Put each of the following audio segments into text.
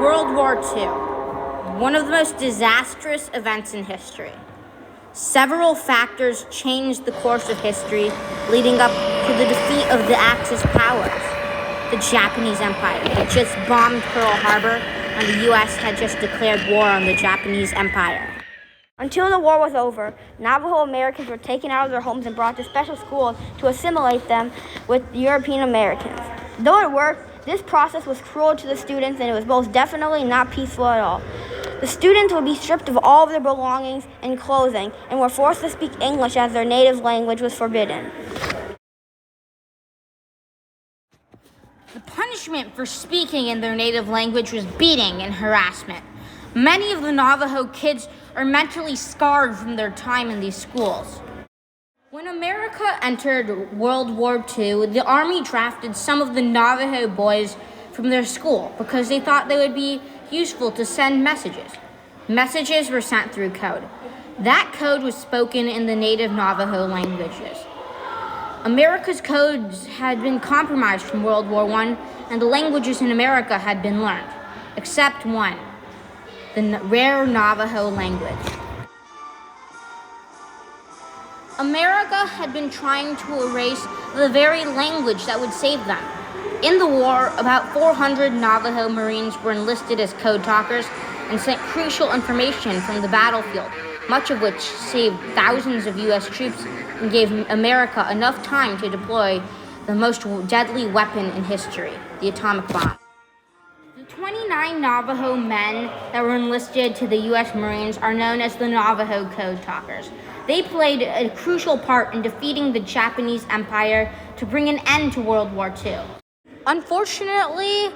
World War II, one of the most disastrous events in history. Several factors changed the course of history leading up to the defeat of the Axis powers. The Japanese Empire had just bombed Pearl Harbor, and the U.S. had just declared war on the Japanese Empire. Until the war was over, Navajo Americans were taken out of their homes and brought to special schools to assimilate them with European Americans. Though it worked, this process was cruel to the students, and it was most definitely not peaceful at all. The students would be stripped of all of their belongings and clothing and were forced to speak English as their native language was forbidden. The punishment for speaking in their native language was beating and harassment. Many of the Navajo kids are mentally scarred from their time in these schools. When America entered World War II, the Army drafted some of the Navajo boys from their school because they thought they would be useful to send messages. Messages were sent through code. That code was spoken in the native Navajo languages. America's codes had been compromised from World War I, and the languages in America had been learned, except one, the rare Navajo language. America had been trying to erase the very language that would save them. In the war, about 400 Navajo Marines were enlisted as code talkers and sent crucial information from the battlefield, much of which saved thousands of U.S. troops and gave America enough time to deploy the most deadly weapon in history, the atomic bomb. The 29 Navajo men that were enlisted to the U.S. Marines are known as the Navajo Code Talkers. They played a crucial part in defeating the Japanese Empire to bring an end to World War II. Unfortunately,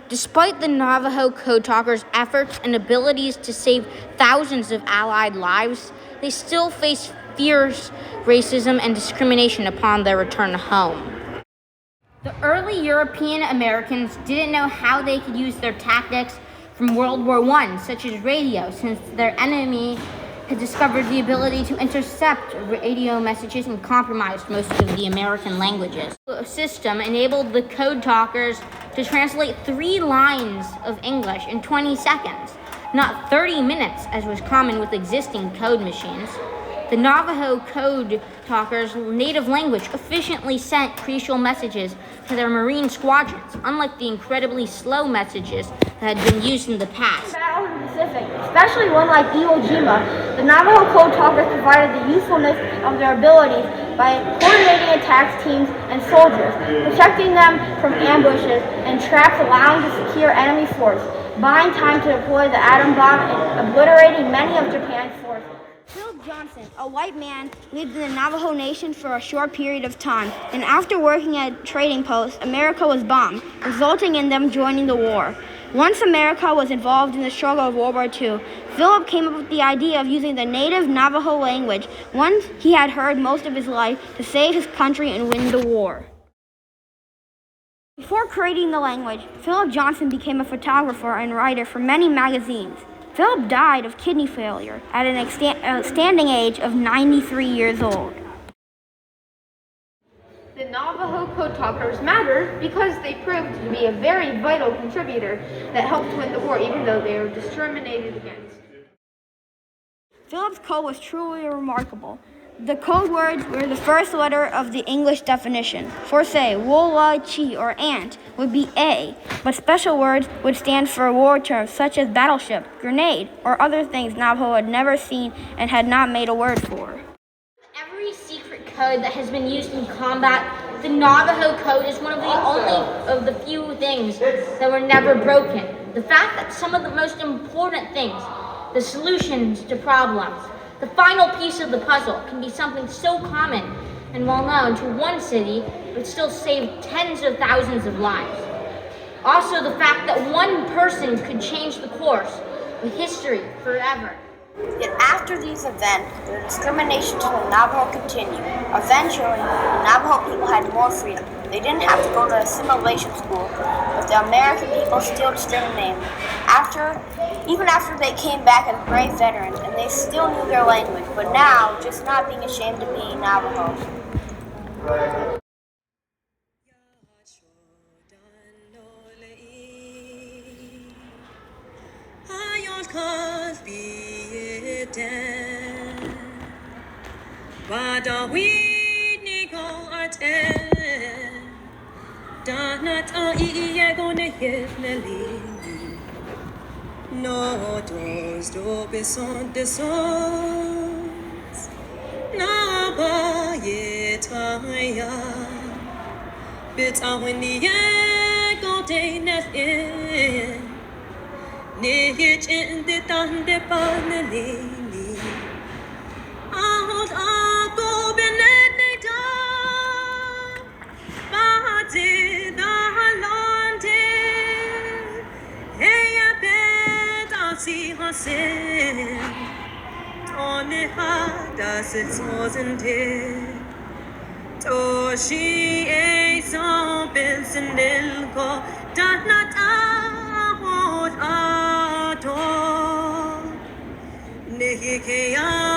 despite the Navajo Code Talkers' efforts and abilities to save thousands of Allied lives, they still face fierce racism and discrimination upon their return home. The early European Americans didn't know how they could use their tactics from World War I, such as radio, since their enemy had discovered the ability to intercept radio messages and compromised most of the American languages. The system enabled the code talkers to translate 3 lines of English in 20 seconds, not 30 minutes as was common with existing code machines. The Navajo code talkers' native language efficiently sent crucial messages to their Marine squadrons, unlike the incredibly slow messages that had been used in the past. Battles in the Pacific, especially one like Iwo Jima, the Navajo code talkers provided the usefulness of their abilities by coordinating attacks teams and soldiers, protecting them from ambushes and traps, allowing to secure enemy force, buying time to deploy the atom bomb and obliterating many of Japan's forces. Philip Johnson, a white man, lived in the Navajo Nation for a short period of time, and after working at trading posts, America was bombed, resulting in them joining the war. Once America was involved in the struggle of World War II, Philip came up with the idea of using the native Navajo language, one he had heard most of his life, to save his country and win the war. Before creating the language, Philip Johnson became a photographer and writer for many magazines. Philip died of kidney failure at an outstanding age of 93 years old. The Navajo Code Talkers mattered because they proved to be a very vital contributor that helped win the war, even though they were discriminated against. Philip's code was truly remarkable. The code words were the first letter of the English definition. For say, wola, chi, or ant would be A, but special words would stand for war terms such as battleship, grenade, or other things Navajo had never seen and had not made a word for. Every secret code that has been used in combat, the Navajo code is one of the only of the few things that were never broken. The fact that some of the most important things, the solutions to problems, the final piece of the puzzle, can be something so common and well known to one city, but still save tens of thousands of lives. Also, the fact that one person could change the course of history forever. Yet after these events, the discrimination to the Navajo continued. Eventually, the Navajo people had more freedom. They didn't have to go to assimilation school, but the American people still discriminated. Even after they came back as brave veterans, and they still knew their language, but now just not being ashamed to be Navajo. cause be it done. But we need go attend. Donut on e gonna hit no doors do son de sons. Na ba ye taya. Bit on when the go day net in. Nihit in the thunder panelini. Out a go benedicta. Bahati the halonde. Hey, I bet I'll see her sin. On the heart as it wasn't it. To she a so Benson Nilko. Dot not out at all. Nihikea.